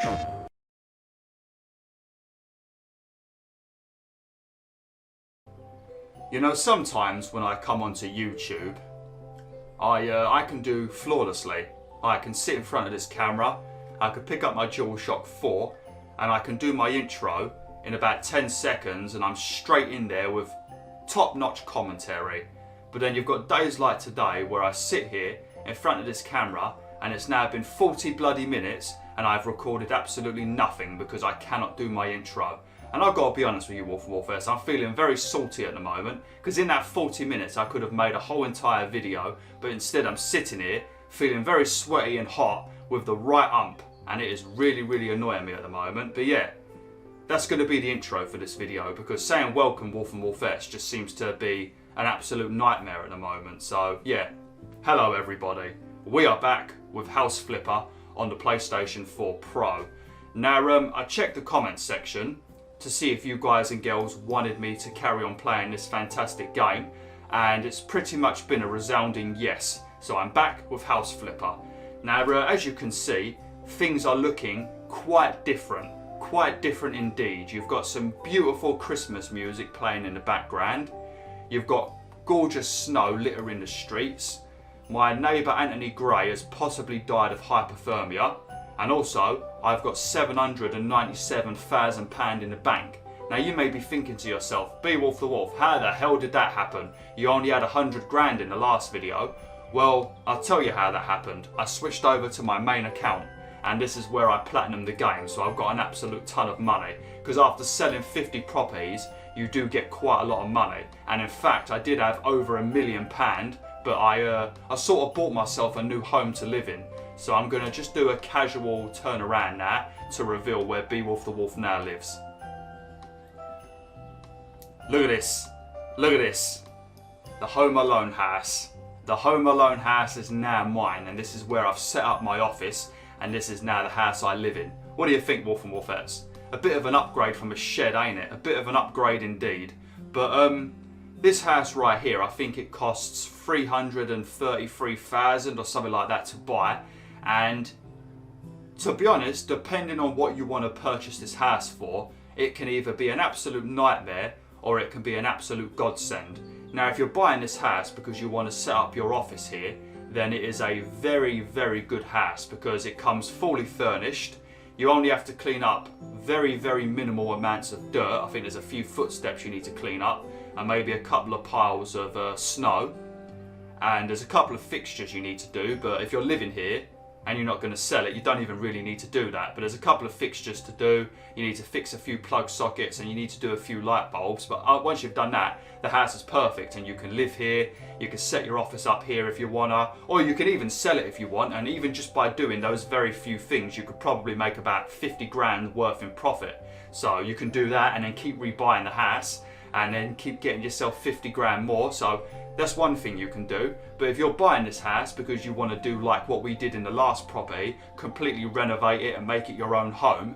You know, sometimes when I come onto YouTube, I can do flawlessly. I can sit in front of this camera, I could pick up my DualShock 4 and I can do my intro in about 10 seconds and I'm straight in there with top-notch commentary. But then you've got days like today where I sit here in front of this camera and it's now been 40 bloody minutes and I've recorded absolutely nothing because I cannot do my intro. And I've got to be honest with you, BwolfTheWolf, I'm feeling very salty at the moment because in that 40 minutes I could have made a whole entire video, but instead I'm sitting here feeling very sweaty and hot with the right ump, and it is really annoying me at the moment. But yeah, that's going to be the intro for this video because saying welcome BwolfTheWolf just seems to be an absolute nightmare at the moment. So yeah, hello everybody. We are back with House Flipper on the PlayStation 4 Pro. Now I checked the comments section to see if you guys and girls wanted me to carry on playing this fantastic game, and it's pretty much been a resounding yes. So I'm back with House Flipper. Now as you can see, things are looking quite different indeed. You've got some beautiful Christmas music playing in the background. You've got gorgeous snow littering the streets. My neighbour Anthony Gray has possibly died of hypothermia. And also, I've got £797,000 in the bank. Now you may be thinking to yourself, BwolfTheWolf, how the hell did that happen? You only had 100 grand in the last video. Well, I'll tell you how that happened. I switched over to my main account and this is where I platinum the game, so I've got an absolute ton of money. Because after selling 50 properties, you do get quite a lot of money. And in fact, I did have over £1 million, but I sort of bought myself a new home to live in. So I'm going to just do a casual turn around now to reveal where BwolfTheWolf now lives. Look at this. Look at this. The Home Alone house. The Home Alone house is now mine, and this is where I've set up my office, and this is now the house I live in. What do you think, BwolfTheWolf? A bit of an upgrade from a shed, ain't it? A bit of an upgrade indeed. But this house right here, I think it costs 333,000 or something like that to buy. And to be honest, depending on what you want to purchase this house for, it can either be an absolute nightmare or it can be an absolute godsend. Now if you're buying this house because you want to set up your office here, then it is a very good house because it comes fully furnished. You only have to clean up very minimal amounts of dirt. I think there's a few footsteps you need to clean up and maybe a couple of piles of snow. And there's a couple of fixtures you need to do, but if you're living here and you're not going to sell it, you don't even really need to do that. But there's a couple of fixtures to do. You need to fix a few plug sockets and you need to do a few light bulbs. But once you've done that, the house is perfect and you can live here. You can set your office up here if you wanna, or you can even sell it if you want. And even just by doing those very few things, you could probably make about 50 grand worth in profit. So you can do that and then keep rebuying the house and then keep getting yourself 50 grand more. So that's one thing you can do. But if you're buying this house because you want to do like what we did in the last property, completely renovate it and make it your own home,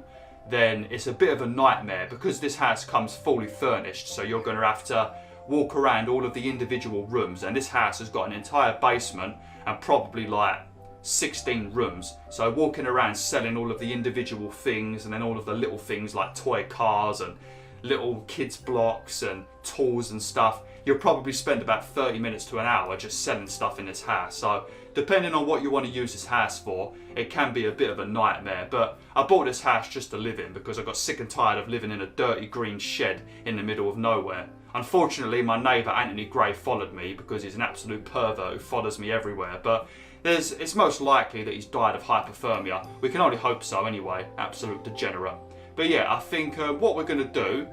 then it's a bit of a nightmare because this house comes fully furnished. So you're going to have to walk around all of the individual rooms, and this house has got an entire basement and probably like 16 rooms. So walking around selling all of the individual things and then all of the little things like toy cars and little kids blocks and tools and stuff, you'll probably spend about 30 minutes to an hour just selling stuff in this house. So depending on what you want to use this house for, it can be a bit of a nightmare. But I bought this house just to live in because I got sick and tired of living in a dirty green shed in the middle of nowhere. Unfortunately, my neighbour Anthony Gray followed me because he's an absolute pervert who follows me everywhere. But it's most likely that he's died of hypothermia. We can only hope so anyway, absolute degenerate. But yeah, I think what we're going to do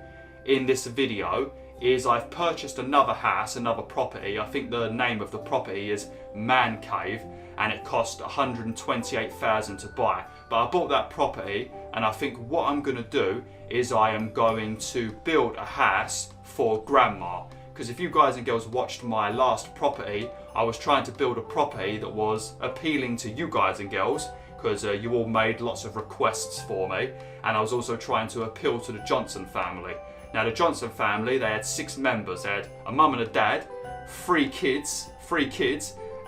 in this video is I've purchased another house, another property. I think the name of the property is Man Cave and it cost 128,000 to buy. But I bought that property and I think what I'm going to do is I am going to build a house for Grandma. Because if you guys and girls watched my last property, I was trying to build a property that was appealing to you guys and girls because you all made lots of requests for me, and I was also trying to appeal to the Johnson family. Now the Johnson family, they had 6 members. They had a mum and a dad, 3 kids,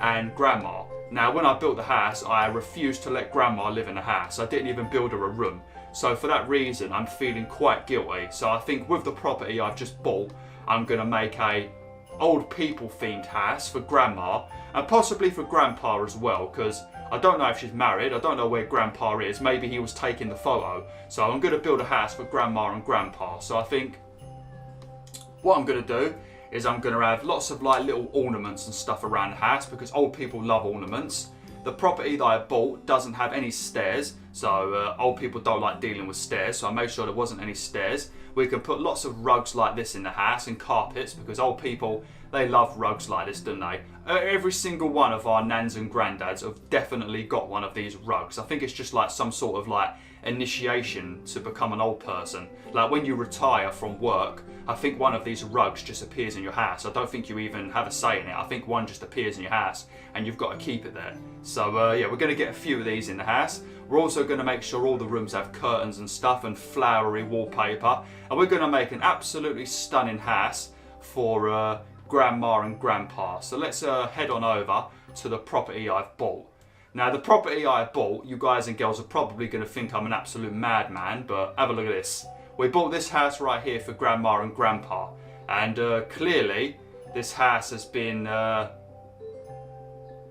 and Grandma. Now, when I built the house, I refused to let Grandma live in the house. I didn't even build her a room. So for that reason, I'm feeling quite guilty. So I think with the property I've just bought, I'm going to make a old people themed house for Grandma and possibly for Grandpa as well, because I don't know if she's married. I don't know where Grandpa is. Maybe he was taking the photo. So I'm going to build a house for Grandma and Grandpa. So I think what I'm going to do is I'm going to have lots of like little ornaments and stuff around the house because old people love ornaments. The property that I bought doesn't have any stairs, so old people don't like dealing with stairs, so I made sure there wasn't any stairs. We can put lots of rugs like this in the house and carpets because old people, they love rugs like this, don't they? Every single one of our nans and granddads have definitely got one of these rugs. I think it's just like some sort of like initiation to become an old person. Like when you retire from work, I think one of these rugs just appears in your house. I don't think you even have a say in it. I think one just appears in your house and you've got to keep it there. So yeah, we're going to get a few of these in the house. We're also going to make sure all the rooms have curtains and stuff and flowery wallpaper. And we're going to make an absolutely stunning house for Grandma and Grandpa. So let's head on over to the property I've bought. Now the property I bought, you guys and girls are probably going to think I'm an absolute madman, but have a look at this. We bought this house right here for Grandma and Grandpa, and clearly this house has been,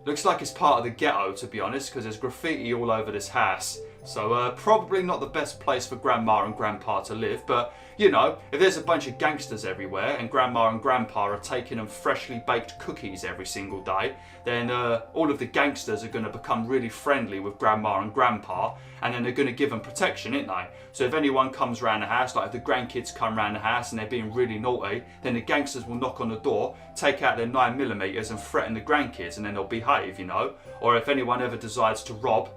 looks like it's part of the ghetto, to be honest, because there's graffiti all over this house. So probably not the best place for Grandma and Grandpa to live, but you know, if there's a bunch of gangsters everywhere and Grandma and Grandpa are taking them freshly baked cookies every single day, then all of the gangsters are going to become really friendly with Grandma and Grandpa, and then they're going to give them protection, aren't they? So if anyone comes around the house, like if the grandkids come around the house and they're being really naughty, then the gangsters will knock on the door, take out their 9mm and threaten the grandkids, and then they'll behave, you know? Or if anyone ever decides to rob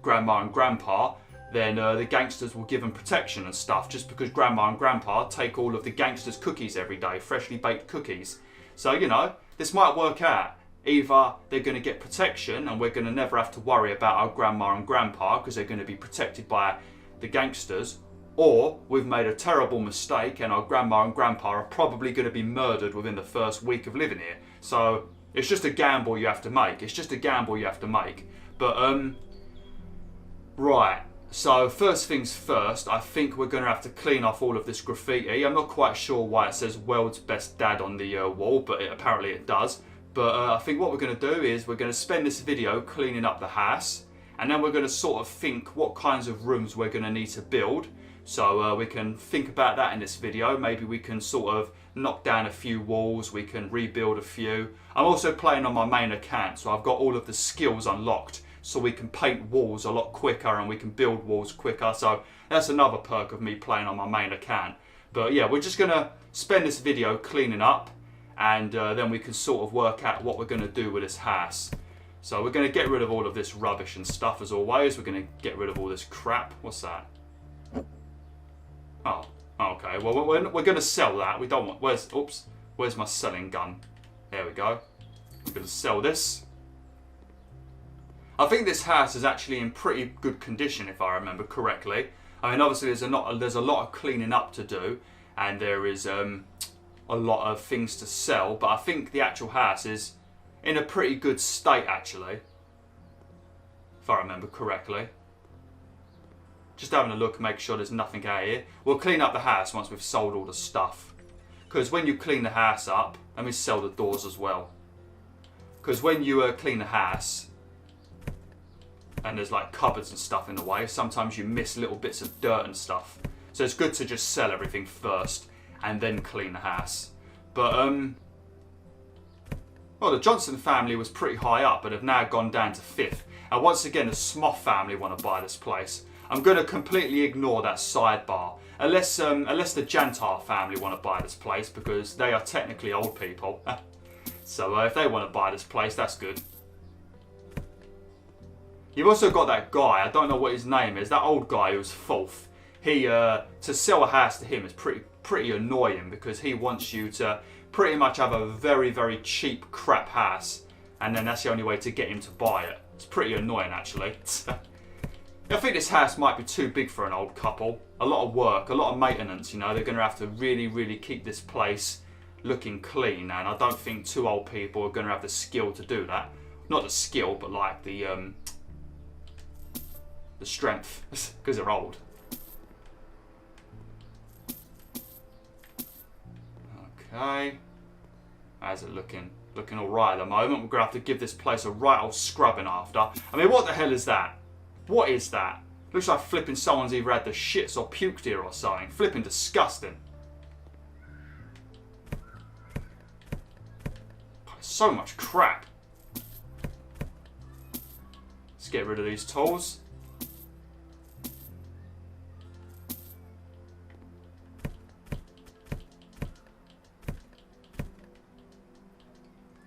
Grandma and Grandpa, then the gangsters will give them protection and stuff, just because Grandma and Grandpa take all of the gangsters' cookies every day, freshly baked cookies. So, you know, this might work out. Either they're going to get protection and we're going to never have to worry about our Grandma and Grandpa because they're going to be protected by the gangsters, or we've made a terrible mistake and our Grandma and Grandpa are probably going to be murdered within the first week of living here. So it's just a gamble you have to make. It's just a gamble you have to make. But, right. So first things first, I think we're going to have to clean off all of this graffiti. I'm not quite sure why it says World's Best Dad on the wall, but apparently it does. But I think what we're going to do is we're going to spend this video cleaning up the house, and then we're going to sort of think what kinds of rooms we're going to need to build. So we can think about that in this video. Maybe we can sort of knock down a few walls, we can rebuild a few. I'm also playing on my main account, so I've got all of the skills unlocked. So we can paint walls a lot quicker and we can build walls quicker. So that's another perk of me playing on my main account. But yeah, we're just going to spend this video cleaning up, and then we can sort of work out what we're going to do with this house. So we're going to get rid of all of this rubbish and stuff as always. We're going to get rid of all this crap. What's that? Oh, okay. Well, we're going to sell that. We don't want... Where's my selling gun? There we go. We're going to sell this. I think this house is actually in pretty good condition, if I remember correctly. I mean, obviously there's a lot of cleaning up to do, and there is a lot of things to sell, but I think the actual house is in a pretty good state, actually, if I remember correctly. Just having a look, make sure there's nothing out here. We'll clean up the house once we've sold all the stuff, because when you clean the house up, let me sell the doors as well, because when you clean the house, and there's like cupboards and stuff in the way, sometimes you miss little bits of dirt and stuff. So it's good to just sell everything first and then clean the house. But well, the Johnson family was pretty high up, but have now gone down to 5th. And once again, the Smoth family want to buy this place. I'm going to completely ignore that sidebar, unless the Jantar family want to buy this place, because they are technically old people. So if they want to buy this place, that's good. You've also got that guy, I don't know what his name is, that old guy who's 4th. He, to sell a house to him is pretty annoying, because he wants you to pretty much have a very, very cheap crap house, and then that's the only way to get him to buy it. It's pretty annoying, actually. I think this house might be too big for an old couple. A lot of work, a lot of maintenance, you know. They're going to have to really, really keep this place looking clean, and I don't think 2 old people are going to have the skill to do that. not the skill, but like the strength, because they're old. Okay, how's it looking? Looking all right at the moment. We're gonna have to give this place a right old scrubbing after. I mean, what the hell is that? What is that? Looks like flipping someone's either had the shits or puked here or something. Flipping disgusting. So much crap. Let's get rid of these tools.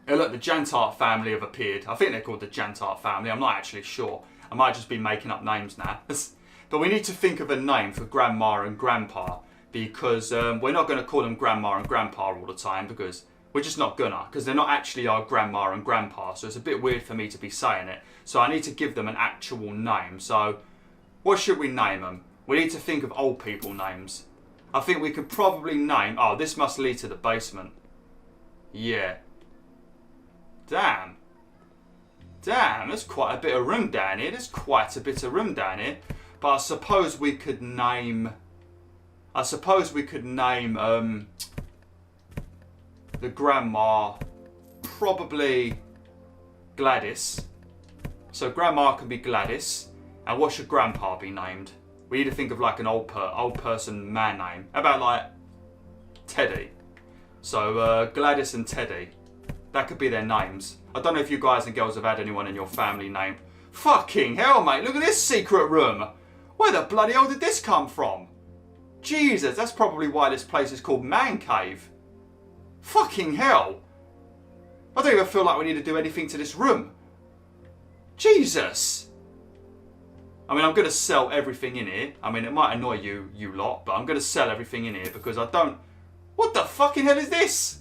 Hey look, the Jantart family have appeared. I think they're called the Jantart family. I'm not actually sure. I might just be making up names now. But we need to think of a name for Grandma and Grandpa, because we're not going to call them Grandma and Grandpa all the time, because we're just not gonna, because they're not actually our Grandma and Grandpa, so it's a bit weird for me to be saying it. So I need to give them an actual name. So what should we name them? We need to think of old people names. I think we could probably name... Oh, this must lead to the basement. Yeah. Damn. Damn, there's quite a bit of room down here. There's quite a bit of room down here. But I suppose we could name... the grandma, probably Gladys. So grandma can be Gladys. And what should grandpa be named? We need to think of like an old person man name. How about like Teddy? So Gladys and Teddy. That could be their names. I don't know if you guys and girls have had anyone in your family named. Fucking hell, mate, look at this secret room. Where the bloody hell did this come from? Jesus, that's probably why this place is called Man Cave. Fucking hell. I don't even feel like we need to do anything to this room. Jesus. I mean, I'm going to sell everything in here. I mean, it might annoy you lot, but I'm going to sell everything in here because I don't... What the fucking hell is this?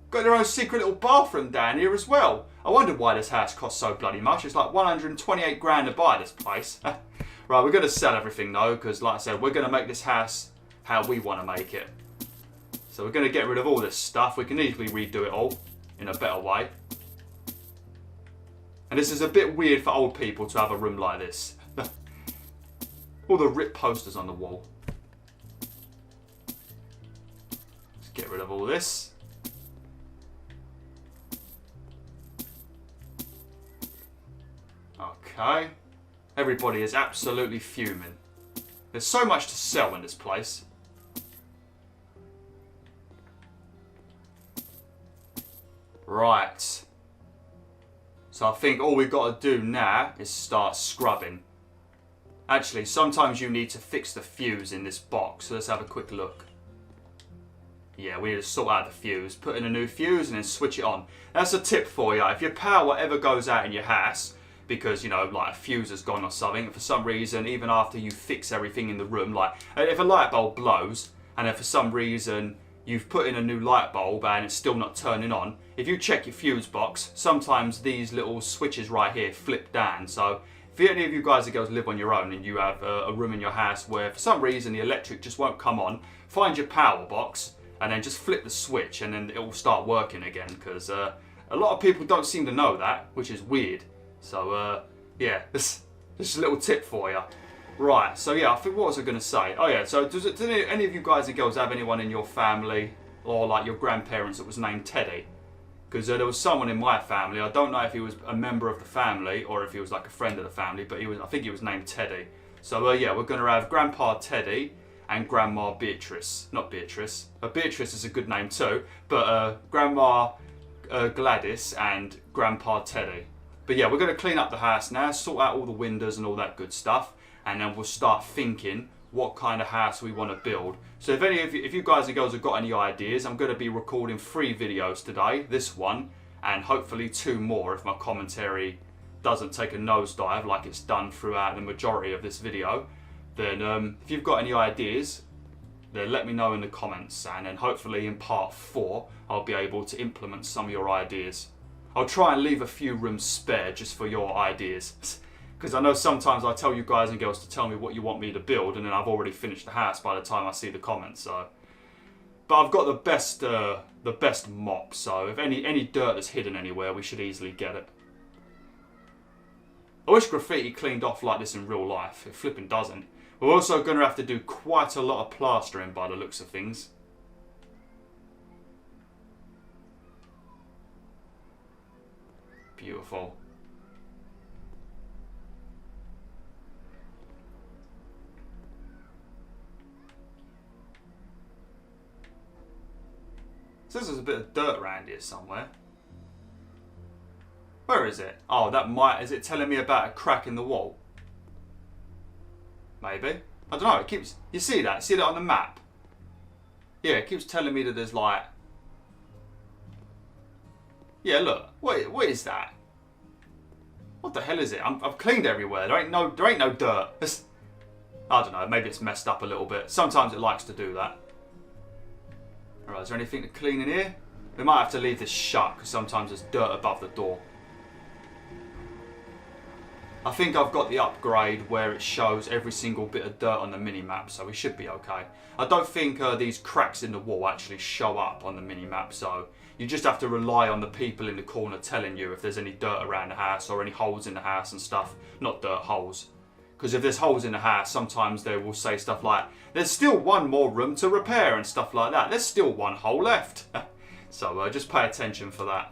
Got their own secret little bathroom down here as well. I wonder why this house costs so bloody much. It's like 128 grand to buy this place. Right, we're going to sell everything though, because like I said, we're going to make this house how we want to make it. So we're going to get rid of all this stuff. We can easily redo it all in a better way. And this is a bit weird for old people to have a room like this. All the ripped posters on the wall. Let's get rid of all this. Okay. Everybody is absolutely fuming. There's so much to sell in this place. Right. So I think all we've got to do now is start scrubbing. Actually, sometimes you need to fix the fuse in this box. So let's have a quick look. Yeah, we need to sort out the fuse. Put in a new fuse and then switch it on. That's a tip for you. If your power ever goes out in your house, because, you know, like a fuse has gone or something, for some reason, even after you fix everything in the room, like if a light bulb blows, and then for some reason you've put in a new light bulb and it's still not turning on, if you check your fuse box, sometimes these little switches right here flip down. So if any of you guys and girls live on your own and you have a room in your house where for some reason the electric just won't come on, find your power box and then just flip the switch and then it will start working again, because a lot of people don't seem to know that, which is weird. So yeah, this is a little tip for you. Right, so yeah, I think, what was I going to say? Oh yeah, so do any of you guys and girls have anyone in your family or like your grandparents that was named Teddy? Because there was someone in my family, I don't know if he was a member of the family or if he was like a friend of the family, but I think he was named Teddy. So yeah, we're going to have Grandpa Teddy and Grandma Beatrice. Not Beatrice. Beatrice is a good name too, but Grandma Gladys and Grandpa Teddy. But yeah, we're going to clean up the house now, sort out all the windows and all that good stuff, and then we'll start thinking what kind of house we want to build. So if you guys and girls have got any ideas, I'm going to be recording 3 videos today, this one, and hopefully 2 more if my commentary doesn't take a nosedive like it's done throughout the majority of this video. Then if you've got any ideas, then let me know in the comments, and then hopefully in part 4 I'll be able to implement some of your ideas. I'll try and leave a few rooms spare just for your ideas. Because I know sometimes I tell you guys and girls to tell me what you want me to build, and then I've already finished the house by the time I see the comments. So, but I've got the best mop. So if any dirt is hidden anywhere, we should easily get it. I wish graffiti cleaned off like this in real life. It flipping doesn't. We're also going to have to do quite a lot of plastering by the looks of things. Beautiful. So there's a bit of dirt around here somewhere. Where is it? Oh, that might... Is it telling me about a crack in the wall? Maybe. I don't know. It keeps... You see that? See that on the map? Yeah, it keeps telling me that there's like... Yeah, look. What is that? What the hell is it? I've cleaned everywhere. There ain't no dirt. I don't know. Maybe it's messed up a little bit. Sometimes it likes to do that. Alright, is there anything to clean in here? We might have to leave this shut because sometimes there's dirt above the door. I think I've got the upgrade where it shows every single bit of dirt on the mini-map, so we should be okay. I don't think these cracks in the wall actually show up on the mini-map, so you just have to rely on the people in the corner telling you if there's any dirt around the house or any holes in the house and stuff. Not dirt, holes. Because if there's holes in the house, sometimes they will say stuff like, there's still one more room to repair and stuff like that. There's still one hole left. So just pay attention for that.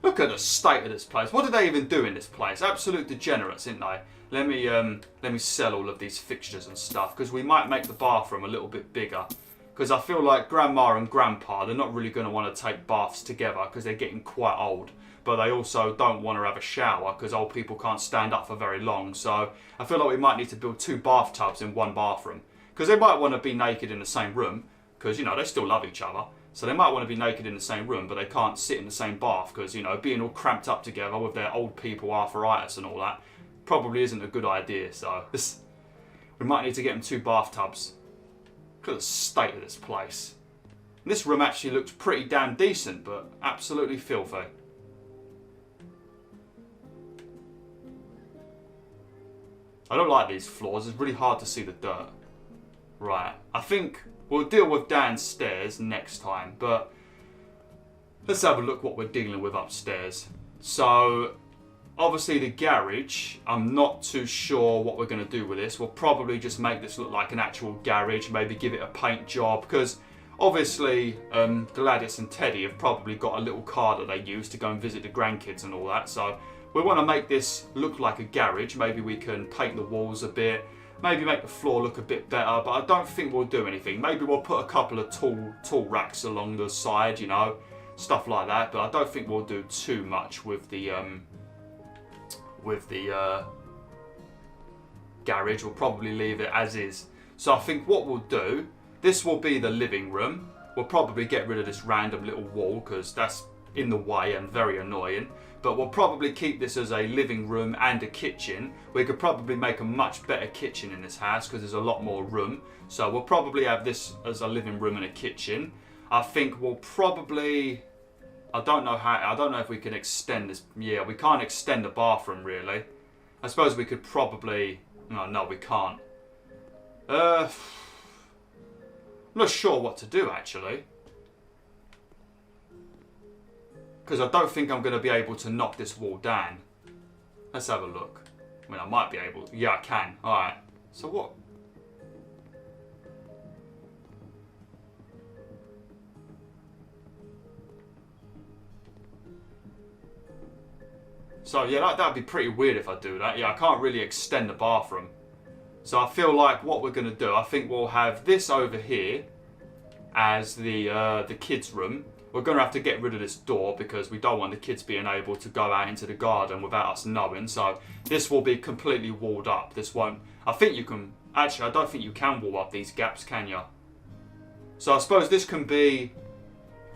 Look at the state of this place. What do they even do in this place? Absolute degenerates, aren't they? Let me sell all of these fixtures and stuff because we might make the bathroom a little bit bigger. Because I feel like Grandma and Grandpa, they're not really going to want to take baths together because they're getting quite old. But they also don't want to have a shower because old people can't stand up for very long. So I feel like we might need to build 2 bathtubs in 1 bathroom. Because they might want to be naked in the same room because, you know, they still love each other. So they might want to be naked in the same room, but they can't sit in the same bath because, you know, being all cramped up together with their old people arthritis and all that probably isn't a good idea. So we might need to get them 2 bathtubs. Look at the state of this place. And this room actually looks pretty damn decent, but absolutely filthy. I don't like these floors. It's really hard to see the dirt. Right, I think we'll deal with downstairs next time, but let's have a look what we're dealing with upstairs. So, obviously the garage, I'm not too sure what we're going to do with this. We'll probably just make this look like an actual garage, maybe give it a paint job, because obviously Gladys and Teddy have probably got a little car that they use to go and visit the grandkids and all that, so we want to make this look like a garage. Maybe we can paint the walls a bit. Maybe make the floor look a bit better, but I don't think we'll do anything. Maybe we'll put a couple of tool racks along the side, you know, stuff like that. But I don't think we'll do too much with the garage. We'll probably leave it as is. So I think what we'll do, this will be the living room. We'll probably get rid of this random little wall because that's in the way and very annoying. But we'll probably keep this as a living room and a kitchen. We could probably make a much better kitchen in this house because there's a lot more room. So we'll probably have this as a living room and a kitchen. I think we'll probably... I don't know if we can extend this. Yeah, we can't extend the bathroom really. I suppose we could probably... No, we can't. I'm not sure what to do actually. Because I don't think I'm going to be able to knock this wall down. Let's have a look. I mean, I might be able to. Yeah, I can. Alright. So what? So yeah, that'd be pretty weird if I do that. Yeah, I can't really extend the bathroom. So I feel like what we're going to do, I think we'll have this over here as the kids' room. We're going to have to get rid of this door because we don't want the kids being able to go out into the garden without us knowing. So this will be completely walled up. This won't... I think you can... Actually, I don't think you can wall up these gaps, can you? So I suppose this can be...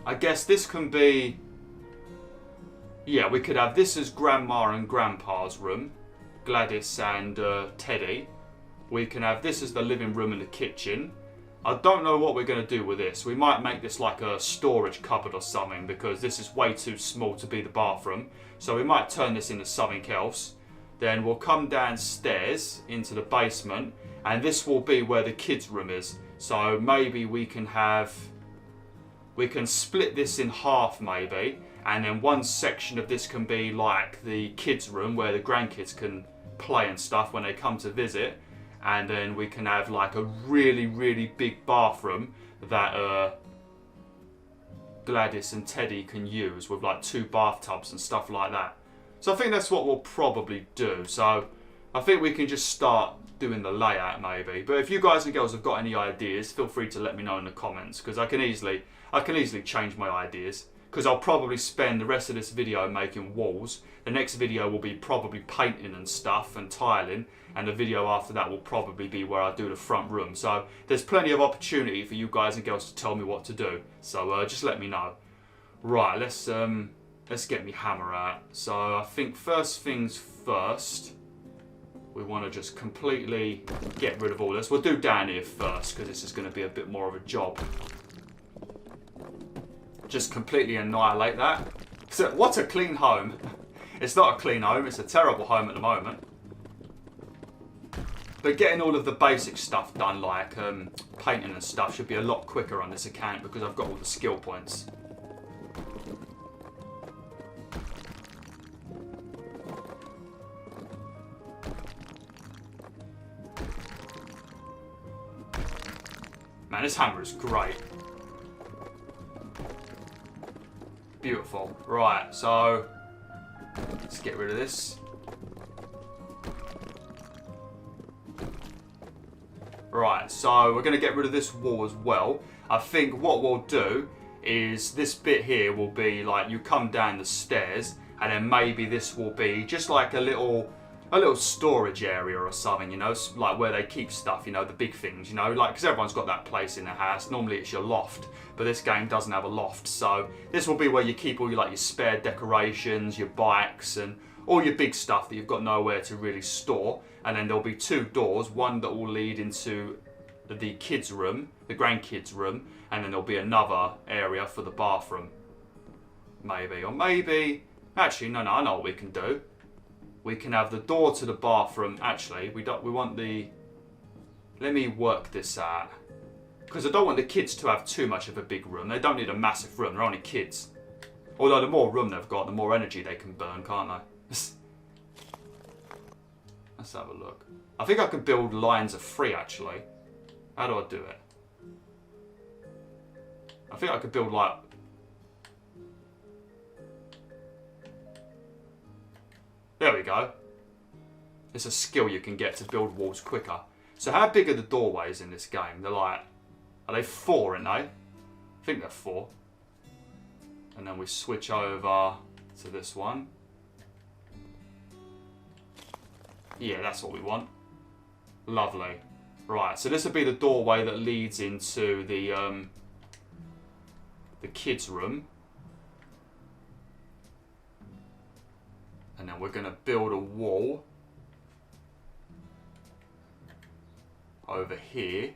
I guess this can be... Yeah, we could have this as Grandma and Grandpa's room. Gladys and Teddy. We can have this as the living room and the kitchen. I don't know what we're going to do with this. We might make this like a storage cupboard or something because this is way too small to be the bathroom. So we might turn this into something else. Then we'll come downstairs into the basement and this will be where the kids' room is. So maybe we can split this in half maybe And then one section of this can be like the kids' room where the grandkids can play and stuff when they come to visit. And then we can have like a really, really big bathroom that Gladys and Teddy can use with like 2 bathtubs and stuff like that. So I think that's what we'll probably do. So I think we can just start doing the layout maybe. But if you guys and girls have got any ideas, feel free to let me know in the comments, because I can easily change my ideas. Because I'll probably spend the rest of this video making walls. The next video will be probably painting and stuff and tiling, and the video after that will probably be where I do the front room. So there's plenty of opportunity for you guys and girls to tell me what to do. So just let me know. Right, let's get me hammer out. So I think first things first, we want to just completely get rid of all this. We'll do down here first because this is going to be a bit more of a job. Just completely annihilate that. So what a clean home. It's not a clean home, it's a terrible home at the moment. But getting all of the basic stuff done, like painting and stuff, should be a lot quicker on this account because I've got all the skill points. Man, this hammer is great. Beautiful. Right, so let's get rid of this. Right, so we're going to get rid of this wall as well. I think what we'll do is this bit here will be like you come down the stairs, and then maybe this will be just like a little storage area or something, you know, like where they keep stuff, you know, the big things, you know, like, because everyone's got that place in their house. Normally it's your loft, but this game doesn't have a loft, so this will be where you keep all your, like, your spare decorations, your bikes, and all your big stuff that you've got nowhere to really store. And then there'll be 2 doors, one that will lead into the kids' room, the grandkids' room, and then there'll be another area for the bathroom, maybe, or maybe, actually, no, I know what we can do. We can have the door to the bathroom. Actually, we want the... Let me work this out. Because I don't want the kids to have too much of a big room. They don't need a massive room. They're only kids. Although the more room they've got, the more energy they can burn, can't they? Let's have a look. I think I can build lines of 3, actually. How do I do it? I think I could build, like... There we go. It's a skill you can get to build walls quicker. So how big are the doorways in this game? They're like... Are they 4, aren't they? I think they're 4. And then we switch over to this one. Yeah, that's what we want. Lovely. Right, so this will be the doorway that leads into the kids' room. And then we're going to build a wall over here.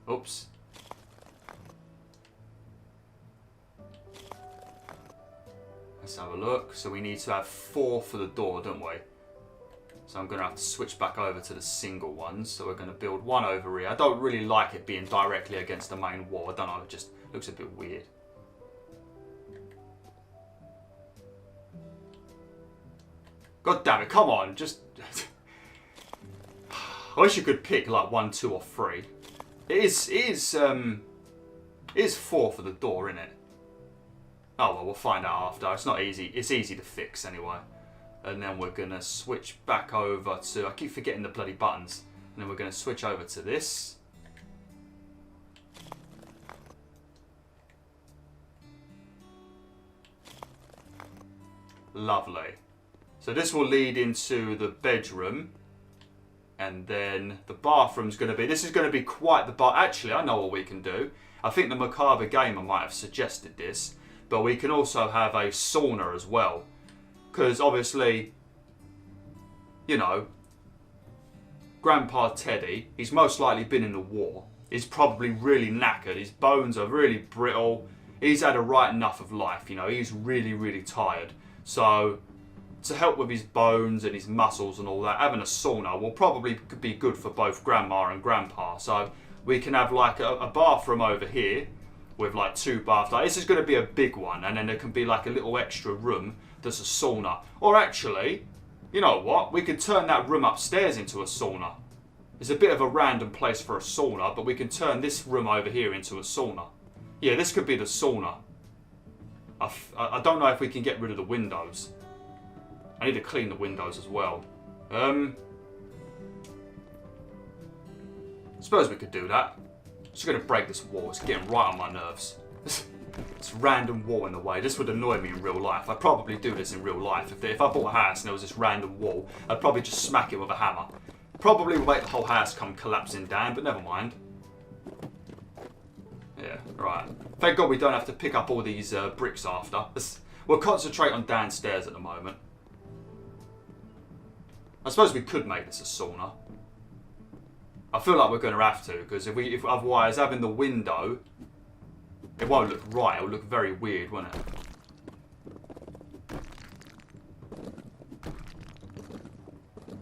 Oops. Let's have a look. So we need to have 4 for the door, don't we? So I'm going to have to switch back over to the single ones. So we're going to build one over here. I don't really like it being directly against the main wall. I don't know, it just looks a bit weird. God damn it, come on, just... I wish you could pick like 1, 2 or 3. It is 4 for the door, isn't it? Oh well, we'll find out after. It's not easy. It's easy to fix anyway. And then we're going to switch back over to... I keep forgetting the bloody buttons. And then we're going to switch over to this. Lovely. So this will lead into the bedroom. And then the bathroom's going to be... This is going to be quite the bar. Actually, I know what we can do. I think the Macabre Gamer might have suggested this. But we can also have a sauna as well. Because obviously, you know, Grandpa Teddy, he's most likely been in the war. He's probably really knackered. His bones are really brittle. He's had a right enough of life, you know. He's really, really tired. So, to help with his bones and his muscles and all that, having a sauna will probably be good for both Grandma and Grandpa. So, we can have like a bathroom over here. with like 2 baths. Like, this is going to be a big one, and then there can be like a little extra room that's a sauna. Or actually, you know what? We could turn that room upstairs into a sauna. It's a bit of a random place for a sauna, but we can turn this room over here into a sauna. Yeah, this could be the sauna. I don't know if we can get rid of the windows. I need to clean the windows as well. Suppose we could do that. Just going to break this wall. It's getting right on my nerves. This random wall in the way. This would annoy me in real life. I'd probably do this in real life. If I bought a house and there was this random wall, I'd probably just smack it with a hammer. Probably would make the whole house come collapsing down, but never mind. Yeah, right. Thank God we don't have to pick up all these bricks after. We'll concentrate on downstairs at the moment. I suppose we could make this a sauna. I feel like we're going to have to, because if otherwise having the window, it won't look right. It'll look very weird, won't it?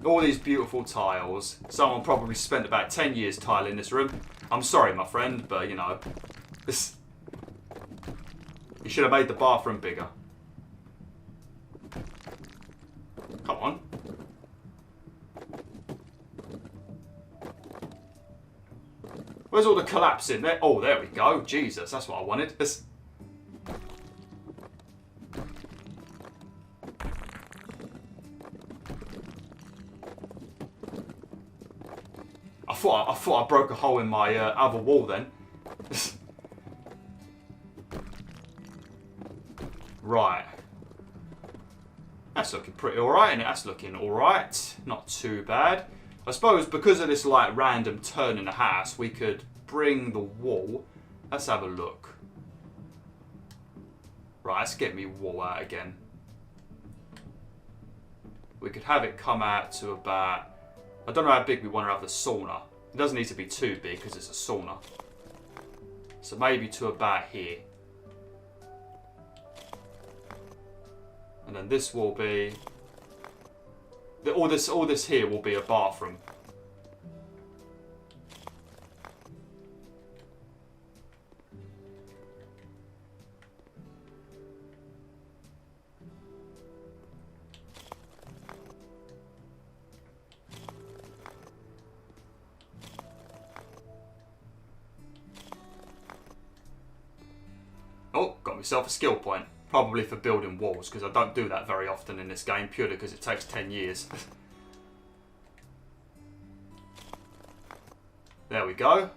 All these beautiful tiles. Someone probably spent about 10 years tiling this room. I'm sorry, my friend, but you know, you should have made the bathroom bigger. Come on. Where's all the collapsing? There? Oh, there we go. Jesus, that's what I wanted. I thought I broke a hole in my other wall then. Right. That's looking pretty alright, isn't it? That's looking alright. Not too bad. I suppose because of this like random turn in the house, we could bring the wall. Let's have a look. Right, let's get me wall out again. We could have it come out to about... I don't know how big we want to have the sauna. It doesn't need to be too big because it's a sauna. So maybe to about here. And then this will be... All this here will be a bathroom. Oh, got myself a skill point. Probably for building walls, because I don't do that very often in this game, purely because it takes 10 years. There we go.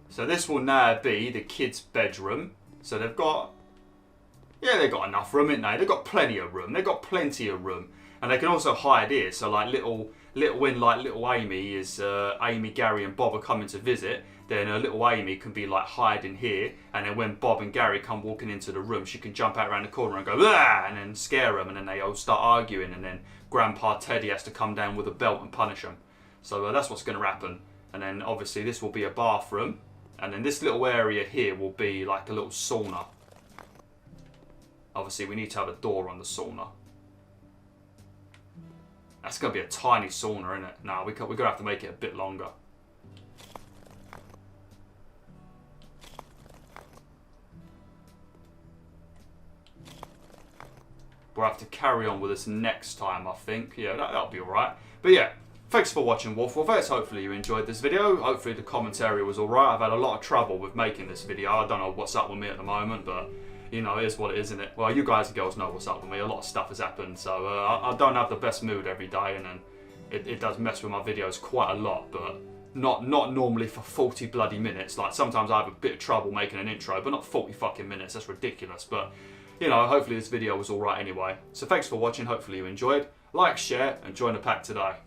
So this will now be the kids' bedroom. So they've got... Yeah, they've got enough room, haven't they? They've got plenty of room. They've got plenty of room. And they can also hide here. So like little Amy is... Amy, Gary and Bob are coming to visit. Then little Amy can be like hiding here, and then when Bob and Gary come walking into the room, she can jump out around the corner and go ah, and then scare them, and then they all start arguing, and then Grandpa Teddy has to come down with a belt and punish them. So that's what's going to happen. And then obviously this will be a bathroom, and then this little area here will be like a little sauna. Obviously we need to have a door on the sauna. That's going to be a tiny sauna, isn't it? No, we're going to have to make it a bit longer. We'll have to carry on with this next time, I think. Yeah, that'll be alright. But yeah, thanks for watching BwolfTheWolf. Hopefully you enjoyed this video. Hopefully the commentary was alright. I've had a lot of trouble with making this video. I don't know what's up with me at the moment, but you know, it is what it is, isn't it? Well, you guys and girls know what's up with me. A lot of stuff has happened, so I don't have the best mood every day, and then it does mess with my videos quite a lot, but not normally for 40 bloody minutes. Like, sometimes I have a bit of trouble making an intro, but not 40 fucking minutes. That's ridiculous, but... You know, hopefully this video was alright anyway. So thanks for watching, hopefully you enjoyed. Like, share, and join the pack today.